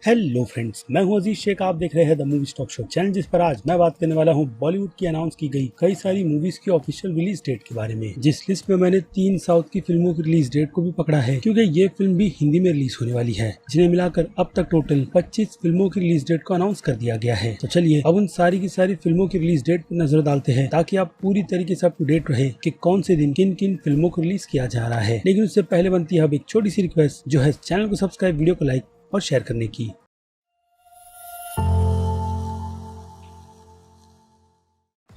Hello friends, मैं हूं अजीज शेख। आप देख रहे हैं the movie stock show channel, जिस पर आज मैं बात करने वाला हूं बॉलीवुड की अनाउंस की गई कई सारी मूवीज की ऑफिशियल रिलीज डेट के बारे में। जिस लिस्ट में मैंने 3 साउथ की फिल्मों की रिलीज डेट को भी पकड़ा है, क्योंकि ये फिल्म भी हिंदी में रिलीज होने वाली है, जिन्हें मिलाकर अब तक टोटल 25 फिल्मों की रिलीज डेट को अनाउंस कर दिया गया है। तो चलिए अब उन सारी की सारी फिल्मों की रिलीज डेट पर नजर डालते हैं, ताकि आप पूरी तरीके से अप टू डेट रहे कि कौन से दिन किन किन फिल्मों को रिलीज किया जा रहा है। लेकिन उससे पहले बनती है अब एक छोटी सी रिक्वेस्ट, जो है चैनल को सब्सक्राइब, वीडियो को लाइक और शेयर करने की।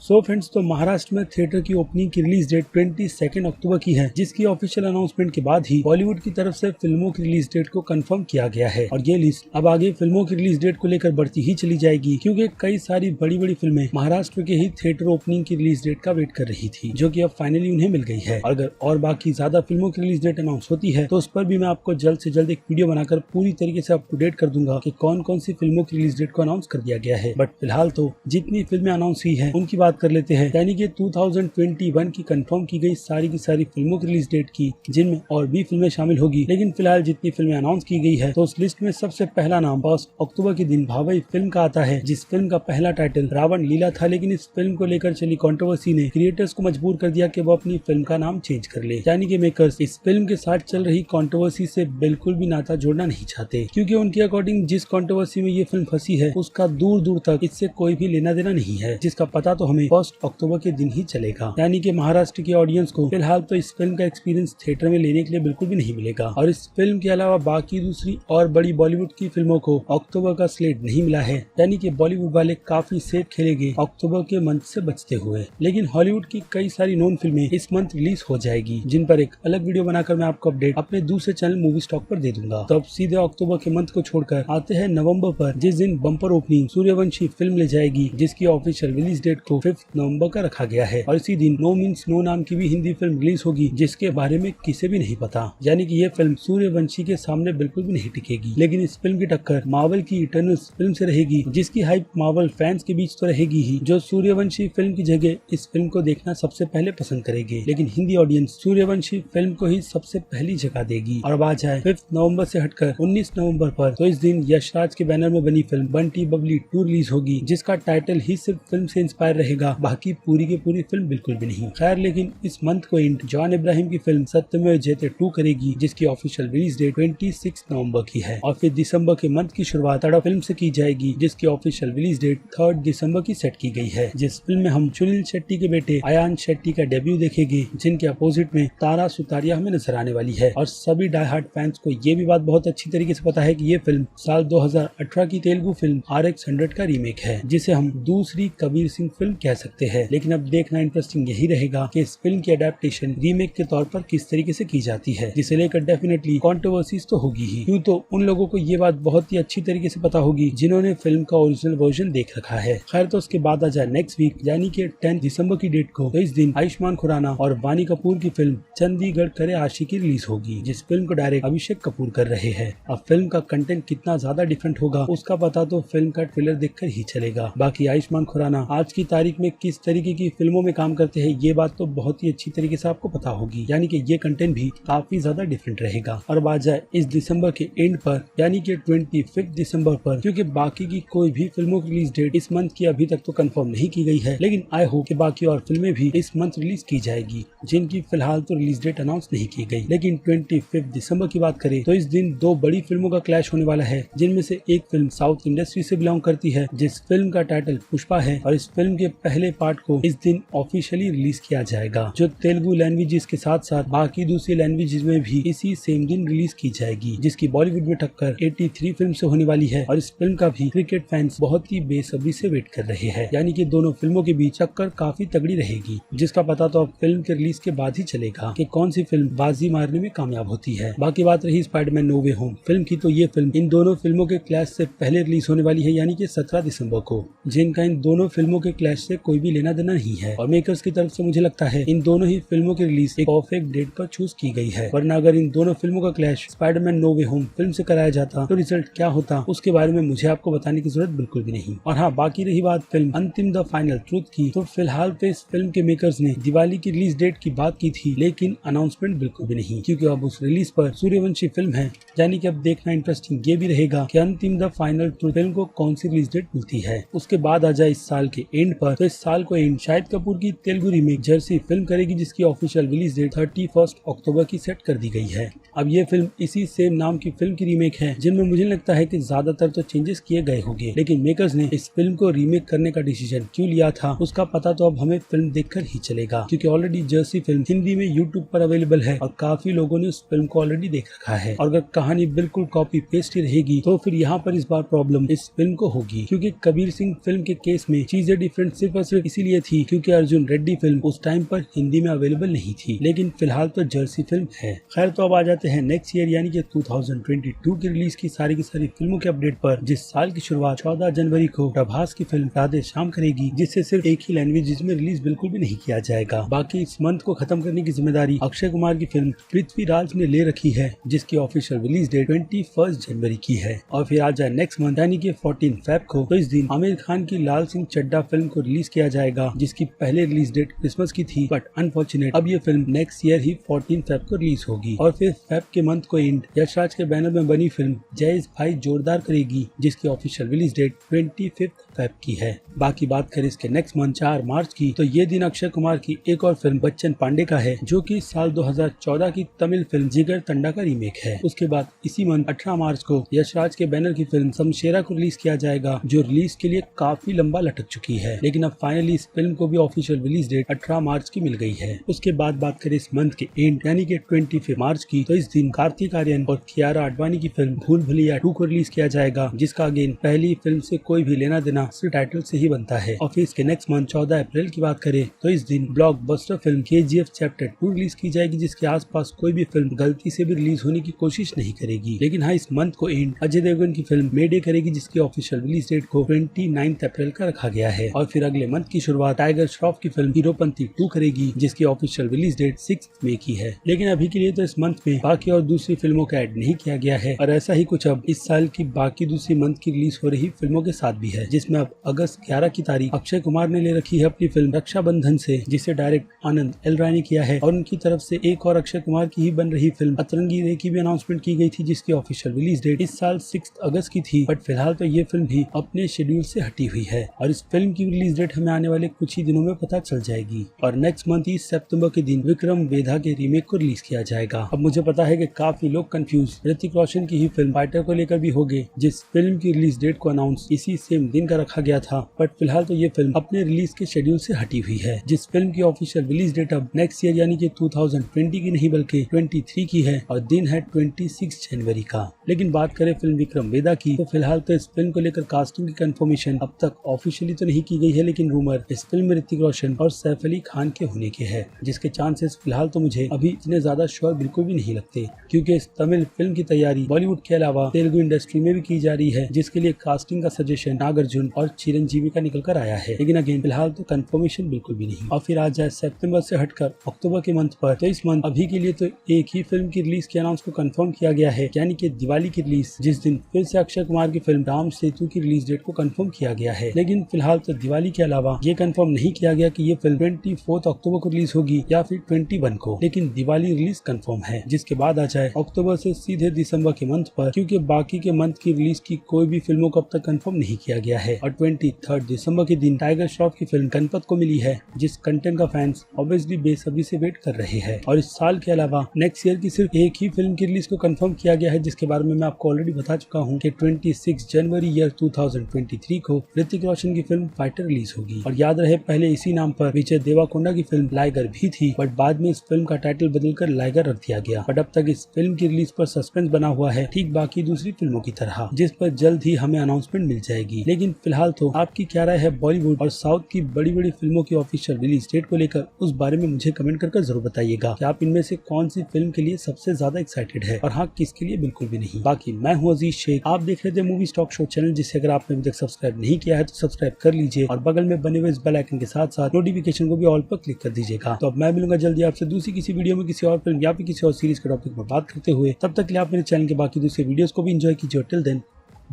सो फ्रेंड्स, तो महाराष्ट्र में थिएटर की ओपनिंग की रिलीज डेट 22 अक्टूबर की है, जिसकी ऑफिशियल अनाउंसमेंट के बाद ही बॉलीवुड की तरफ से फिल्मों की रिलीज डेट को कंफर्म किया गया है। और ये लिस्ट अब आगे फिल्मों की रिलीज डेट को लेकर बढ़ती ही चली जाएगी, क्योंकि कई सारी बड़ी बड़ी फिल्में महाराष्ट्र के ही थिएटर ओपनिंग की रिलीज डेट का वेट कर रही थी, जो कि अब फाइनली उन्हें मिल गई है। अगर और बाकी ज्यादा फिल्मों की रिलीज डेट अनाउंस होती है, तो उस पर भी मैं आपको जल्द से जल्द एक वीडियो बनाकर पूरी तरीके से अप टू डेट कर दूंगा कि कौन कौन सी फिल्मों की रिलीज डेट को अनाउंस कर दिया गया है। बट फिलहाल तो जितनी फिल्में अनाउंस हुई है उनकी बात कर लेते हैं, यानी कि 2021 की कंफर्म की गई सारी की सारी फिल्मों की रिलीज डेट की, जिनमें और भी फिल्में शामिल होगी। लेकिन फिलहाल जितनी फिल्में अनाउंस की गई है, तो उस लिस्ट में सबसे पहला नाम 1 अक्टूबर के दिन भावई फिल्म का आता है, जिस फिल्म का पहला टाइटल रावण लीला था। लेकिन इस फिल्म को लेकर चली कंट्रोवर्सी ने क्रिएटर्स को मजबूर कर दिया कि वो अपनी फिल्म का नाम चेंज कर ले, यानी कि मेकर्स इस फिल्म के साथ चल रही कंट्रोवर्सी से बिल्कुल भी नाता जोड़ना नहीं चाहते, क्योंकि उनके अकॉर्डिंग जिस कंट्रोवर्सी में ये फिल्म फंसी है, उसका दूर दूर तक इससे कोई भी लेना देना नहीं है, जिसका पता तो हमें 1 अक्टूबर के दिन ही चलेगा। यानी कि महाराष्ट्र की ऑडियंस को फिलहाल तो इस फिल्म का एक्सपीरियंस थिएटर में लेने के लिए बिल्कुल भी नहीं मिलेगा। और इस फिल्म के अलावा बाकी दूसरी और बड़ी बॉलीवुड की फिल्मों को अक्टूबर का स्लेट नहीं मिला है, यानी कि बॉलीवुड वाले काफी सेफ खेलेंगे अक्टूबर के मंथ से बचते हुए। लेकिन हॉलीवुड की कई सारी नॉन फिल्में इस मंथ रिलीज हो जाएगी, जिन पर एक अलग वीडियो बनाकर मैं आपको अपडेट अपने दूसरे चैनल मूवी स्टॉक पर दे दूंगा। तो अब सीधे अक्टूबर के मंथ को छोड़कर आते हैं नवंबर पर, जिस दिन बम्पर ओपनिंग सूर्यवंशी फिल्म ले जाएगी, जिसकी ऑफिशियल रिलीज डेट को 5 नवंबर का रखा गया है। और इसी दिन नो मीन्स नो नाम की भी हिंदी फिल्म रिलीज होगी, जिसके बारे में किसे भी नहीं पता। यानी कि ये फिल्म सूर्यवंशी के सामने बिल्कुल भी नहीं टिकेगी। लेकिन इस फिल्म की टक्कर मार्वल की इटर्नल्स फिल्म से रहेगी, जिसकी हाइप मार्वल फैंस के बीच तो रहेगी ही, जो सूर्यवंशी फिल्म की जगह इस फिल्म को देखना सबसे पहले पसंद करेंगे। लेकिन हिंदी ऑडियंस सूर्यवंशी फिल्म को ही सबसे पहली जगह देगी। और अब आ जाए 5 नवंबर से हटकर 19 नवंबर पर, तो इस दिन यशराज के बैनर में बनी फिल्म बंटी बबली 2 रिलीज होगी, जिसका टाइटल ही सिर्फ फिल्म से इंस्पायर रहेगा, बाकी पूरी की पूरी फिल्म बिल्कुल भी नहीं। खैर, लेकिन इस मंथ को एंड जॉन इब्राहिम की फिल्म सत्यमेव जयते 2 करेगी, जिसकी ऑफिशियल रिलीज डेट 26 नवंबर की है। और फिर दिसंबर के मंथ की शुरुआत तड़ा फिल्म से की जाएगी, जिसकी ऑफिशियल रिलीज डेट 3 दिसंबर की सेट की गई है। जिस फिल्म में हम सुनील शेट्टी के बेटे अयान शेट्टी का डेब्यू देखेंगे, जिनके अपोजिट में तारा सुतारिया हमें नजर आने वाली है। और सभी डाई हार्ड फैंस को ये भी बात बहुत अच्छी तरीके से पता है कि ये फिल्म साल 2018 की तेलुगु फिल्म RX100 का रीमेक है, जिसे हम दूसरी कबीर सिंह फिल्म कह सकते हैं। लेकिन अब देखना इंटरेस्टिंग यही रहेगा कि इस फिल्म की अडेप्टेशन रीमेक के तौर पर किस तरीके से की जाती है, जिसे लेकर डेफिनेटली कंट्रोवर्सीज तो होगी ही। क्यों, तो उन लोगों को ये बात बहुत ही अच्छी तरीके से पता होगी जिन्होंने फिल्म का ओरिजिनल वर्जन देख रखा है। खैर, तो उसके बाद आ जाए नेक्स्ट वीक, यानी कि 10 दिसंबर की डेट को, तो इस दिन आयुष्मान खुराना और वानी कपूर की फिल्म चंडीगढ़ करे आशिकी रिलीज होगी, जिस फिल्म को डायरेक्ट अभिषेक कपूर कर रहे हैं। अब फिल्म का कंटेंट कितना ज्यादा डिफरेंट होगा, उसका पता तो फिल्म का ट्रेलर देखकर ही चलेगा। बाकी आयुष्मान खुराना आज की तारीख में किस तरीके की फिल्मों में काम करते हैं, ये बात तो बहुत ही अच्छी तरीके से आपको पता होगी, यानी कि ये कंटेंट भी काफी ज्यादा डिफरेंट रहेगा। और बात जाए इस दिसंबर के एंड पर, यानी कि 25 दिसंबर पर, क्योंकि बाकी की कोई भी फिल्मों की रिलीज डेट इस मंथ की अभी तक तो कंफर्म नहीं की गई है, लेकिन आई होप कि बाकी और फिल्में भी इस मंथ रिलीज की जाएगी, जिनकी फिलहाल तो रिलीज डेट अनाउंस नहीं की गई। लेकिन 25 दिसंबर की बात करें, तो इस दिन 2 बड़ी फिल्मों का क्लैश होने वाला है, जिनमें से एक फिल्म साउथ इंडस्ट्री से बिलोंग करती है, जिस फिल्म का टाइटल पुष्पा है। और इस फिल्म के पहले पार्ट को इस दिन ऑफिशियली रिलीज किया जाएगा, जो तेलुगु लैंग्वेजेस के साथ साथ बाकी दूसरी लैंग्वेजेस में भी इसी सेम दिन रिलीज की जाएगी, जिसकी बॉलीवुड में टक्कर 83 फिल्म से होने वाली है। और इस फिल्म का भी क्रिकेट फैंस बहुत ही बेसब्री से वेट कर रहे हैं, यानी कि दोनों फिल्मों के बीच टक्कर काफी तगड़ी रहेगी, जिसका पता तो अब फिल्म के रिलीज के बाद ही चलेगा कि कौन सी फिल्म बाजी मारने में कामयाब होती है। बाकी बात रही स्पाइडरमैन नो वे होम फिल्म की, तो ये फिल्म इन दोनों फिल्मों के क्लैश से पहले रिलीज होने वाली है, यानी कि 17 दिसंबर को, जिनका इन दोनों फिल्मों के क्लैश से कोई भी लेना देना नहीं है और मेकर्स की तरफ से मुझे लगता है इन दोनों ही फिल्मों की रिलीज एक परफेक्ट डेट पर चूज की गई है, वरना अगर इन दोनों फिल्मों का क्लैश स्पाइडरमैन नो वे होम फिल्म से कराया जाता तो रिजल्ट क्या होता उसके बारे में मुझे आपको बताने की जरूरत बिल्कुल भी नहीं। और हाँ, बाकी रही बात फिल्म अंतिम द फाइनल ट्रूथ की, तो फिलहाल तो इस फिल्म के मेकर्स ने दिवाली की रिलीज डेट की बात की थी, लेकिन अनाउंसमेंट बिल्कुल भी नहीं, क्योंकि अब उस रिलीज पर सूर्यवंशी फिल्म है। यानी कि अब देखना इंटरेस्टिंग ये भी रहेगा कि अंतिम द फाइनल ट्रूथ फिल्म को कौन सी रिलीज डेट मिलती है। उसके बाद आ जाए इस साल के एंड पर, तो इस साल को एंड शाहिद कपूर की तेलुगु रीमेक जर्सी फिल्म करेगी, जिसकी ऑफिशियल रिलीज डेट 31 अक्टूबर की सेट कर दी गई है। अब ये फिल्म इसी सेम नाम की फिल्म की रीमेक है, जिनमें मुझे लगता है कि ज्यादातर तो चेंजेस किए गए होंगे, लेकिन मेकर्स ने इस फिल्म को रीमेक करने का डिसीजन क्यों लिया था उसका पता तो अब हमें फिल्म देखकर ही चलेगा, क्योंकि ऑलरेडी जर्सी फिल्म हिंदी में यूट्यूब पर अवेलेबल है और काफी लोगों ने उस फिल्म को ऑलरेडी देख रखा है। और अगर कहानी बिल्कुल कॉपी पेस्ट ही रहेगी तो फिर यहाँ पर इस बार प्रॉब्लम इस फिल्म को होगी, क्योंकि कबीर सिंह फिल्म के केस में चीजें डिफरेंट सिर्फ और सिर्फ इसीलिए थी क्योंकि अर्जुन रेड्डी फिल्म उस टाइम पर हिंदी में अवेलेबल नहीं थी, लेकिन फिलहाल तो जर्सी फिल्म है। खैर, तो अब आ जाते हैं नेक्स्ट ईयर यानी कि 2022 की रिलीज की सारी फिल्मों के अपडेट पर, जिस साल की शुरुआत 14 जनवरी को प्रभास की फिल्म राधे श्याम करेगी, जिससे सिर्फ एक ही लैंग्वेज जिसमें रिलीज बिल्कुल भी नहीं किया जाएगा। बाकी इस मंथ को खत्म करने की जिम्मेदारी अक्षय कुमार की फिल्म पृथ्वीराज ने ले रखी है, जिसकी ऑफिशियल रिलीज डेट 21 जनवरी की है। और फिर आ जाए नेक्स्ट मंथ यानी कि 14 फेब को, तो इस दिन आमिर खान की लाल सिंह चड्ढा फिल्म को रिलीज किया जाएगा, जिसकी पहले रिलीज डेट क्रिसमस की थी, बट अनफॉर्चुनेट अब ये फिल्म नेक्स्ट ईयर ही 14 फेब को रिलीज होगी। और फिर फेब के मंथ को एंड यशराज के बैनर में बनी फिल्म जय भाई जोरदार करेगी, जिसकी ऑफिशियल रिलीज डेट 25 फेब की है। बाकी बात करें इसके नेक्स्ट मंथ 4 मार्च की, तो ये दिन अक्षय कुमार की एक और फिल्म बच्चन पांडे का है, जो कि साल 2014 की तमिल फिल्म जिगर तंडा का रीमेक है। उसके बाद इसी मंथ 18 मार्च को यशराज के बैनर की फिल्म शमशेरा को रिलीज किया जाएगा, जो रिलीज के लिए काफी लंबा लटक चुकी है, लेकिन अब फाइनली इस फिल्म को भी ऑफिशियल रिलीज डेट 18 मार्च की मिल गई है। उसके बाद बात करें इस मंथ के एंड यानी कि 25 मार्च की, तो इस दिन कार्तिक आर्यन और कियारा आडवाणी की फिल्म भूल भुलैया 2 को रिलीज किया जाएगा, जिसका अगेन पहली फिल्म से कोई भी लेना देना सिर्फ टाइटल से ही बनता है। और फिर इसके नेक्स्ट मंथ 14 अप्रैल की बात करें, तो इस दिन blockbuster film KGF chapter 2 release की जाएगी, जिसके आसपास कोई भी फिल्म गलती से भी रिलीज होने की कोशिश नहीं करेगी। लेकिन हाँ, इस मंथ को एंड अजय देवगन की फिल्म मेडे करेगी, जिसकी ऑफिशियल रिलीज डेट को 29 अप्रैल का रखा गया है। और फिर अगले मंथ की शुरुआत टाइगर श्रॉफ की फिल्म हीरोपंती 2 करेगी, जिसकी ऑफिशियल रिलीज डेट 6 मई की है। लेकिन अभी के लिए तो इस मंथ में बाकी और दूसरी फिल्मों का ऐड नहीं किया गया है, और ऐसा ही कुछ अब इस साल की बाकी दूसरी मंथ की रिलीज हो रही फिल्मों के साथ भी है, जिसमें अब अगस्त 11 की तारीख अक्षय कुमार ने ले रखी है अपनी फिल्म रक्षाबंधन से, जिसे डायरेक्ट आनंद एल राय ने किया है। और उनकी तरफ से एक और अक्षय कुमार की ही बन रही फिल्म अतरंगी रे की भी अनाउंसमेंट की गई थी, जिसकी ऑफिशियल रिलीज डेट इस साल 6 अगस्त की थी, बट फिलहाल तो ये फिल्म भी अपने शेड्यूल से हटी हुई है और इस फिल्म की रिलीज डेट हमें आने वाले कुछ ही दिनों में पता चल जाएगी। और नेक्स्ट मंथ 30 सितंबर के दिन विक्रम वेधा के रीमेक को रिलीज किया जाएगा। अब मुझे पता है कि काफी लोग कंफ्यूज ऋतिक रोशन की ही फिल्म फाइटर को लेकर भी हो गए, जिस फिल्म की रिलीज डेट को अनाउंस इसी सेम दिन का रखा गया था, बट फिलहाल तो ये फिल्म अपने रिलीज के शेड्यूल से हटी हुई है, जिस फिल्म की ऑफिशियल रिलीज डेट अब नेक्स्ट ईयर यानी कि 2020 की नहीं बल्कि 23 की है और दिन है 26 जनवरी का। लेकिन बात करें फिल्म विक्रम वेधा की, तो फिलहाल तो इस फिल्म को लेकर कास्टिंग की कंफर्मेशन अब तक ऑफिशियली तो नहीं की गई है, लेकिन रूमर इस फिल्म में ऋतिक रोशन और सैफ अली खान के होने के हैं, जिसके चांसेस फिलहाल तो मुझे अभी इतने ज्यादा श्योर बिल्कुल भी नहीं लगते, क्योंकि इस तमिल फिल्म की तैयारी बॉलीवुड के अलावा तेलुगु इंडस्ट्री में भी की जा रही है, जिसके लिए कास्टिंग का सजेशन नागार्जुन और चिरंजीवी का निकल कर आया है, लेकिन अगेन फिलहाल तो कंफर्मेशन बिल्कुल भी नहीं। और फिर आ जाए सितंबर से हटकर अक्टूबर के मंथ पर, तो इस मंथ अभी के लिए तो एक ही फिल्म की रिलीज के अनाउंस को कंफर्म किया गया है, यानी कि दिवाली की रिलीज, जिस दिन फिर से अक्षय कुमार की फिल्म राम सेतु की रिलीज डेट को कंफर्म किया गया है। लेकिन फिलहाल तो दिवाली के अलावा ये कंफर्म नहीं किया गया कि ये फिल्म 24 अक्टूबर को रिलीज होगी या फिर 21 को, लेकिन दिवाली रिलीज कंफर्म है। जिसके बाद आ जाए अक्टूबर से सीधे दिसंबर के मंथ पर, क्योंकि बाकी के मंथ की रिलीज की कोई भी फिल्मों को अब तक कंफर्म नहीं किया गया है। और 23 दिसंबर के दिन टाइगर श्रॉफ की फिल्म गणपत को मिली है, जिस कंटेंट का फैंस ऑब्वियसली बेसब्री से वेट कर रहे हैं। और इस साल के अलावा नेक्स्ट ईयर की सिर्फ एक ही फिल्म की रिलीज को कंफर्म किया गया है, जिसके बारे में मैं आपको ऑलरेडी बता चुका हूँ कि 26 जनवरी ईयर 2023 को ऋतिक रोशन की फिल्म फाइटर रिलीज होगी। और याद रहे पहले इसी नाम पर विजय देवरकोंडा की फिल्म लाइगर भी थी, बट बाद में इस फिल्म का टाइटल बदलकर लाइगर रख दिया गया। बट अब तक इस फिल्म की रिलीज पर सस्पेंस बना हुआ है, ठीक बाकी दूसरी फिल्मों की तरह, जिस पर जल्द ही हमें अनाउंसमेंट मिल जाएगी। लेकिन फिलहाल तो आपकी क्या राय है बॉलीवुड और साउथ की बड़ी बड़ी फिल्मों की ऑफिशियल रिलीज डेट को लेकर, उस बारे में मुझे कमेंट करके जरूर बताइएगा कि आप इनमें से कौन सी फिल्म के लिए सबसे ज्यादा एक्साइटेड है और हाँ, किसके लिए बिल्कुल भी नहीं। बाकी मैं अजीज शेख, आप देख रहे थे मूवी स्टॉक शो चैनल, जिसे अगर आपने अभी तक सब्सक्राइब नहीं किया है तो सब्सक्राइब कर लीजिए और बगल में में बने हुए इस बेल आइकन के साथ साथ नोटिफिकेशन को भी ऑल पर क्लिक कर दीजिएगा। तो अब मैं मिलूंगा जल्दी आपसे दूसरी किसी वीडियो में किसी और फिल्म या फिर किसी और सीरीज के टॉपिक पर बात करते हुए। तब तक के लिए आप मेरे चैनल के बाकी दूसरे वीडियोस को भी एंजॉय कीजिए। Till then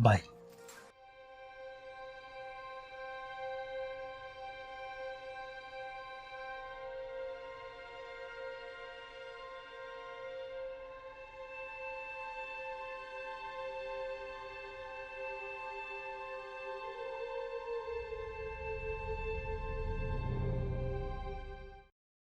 bye.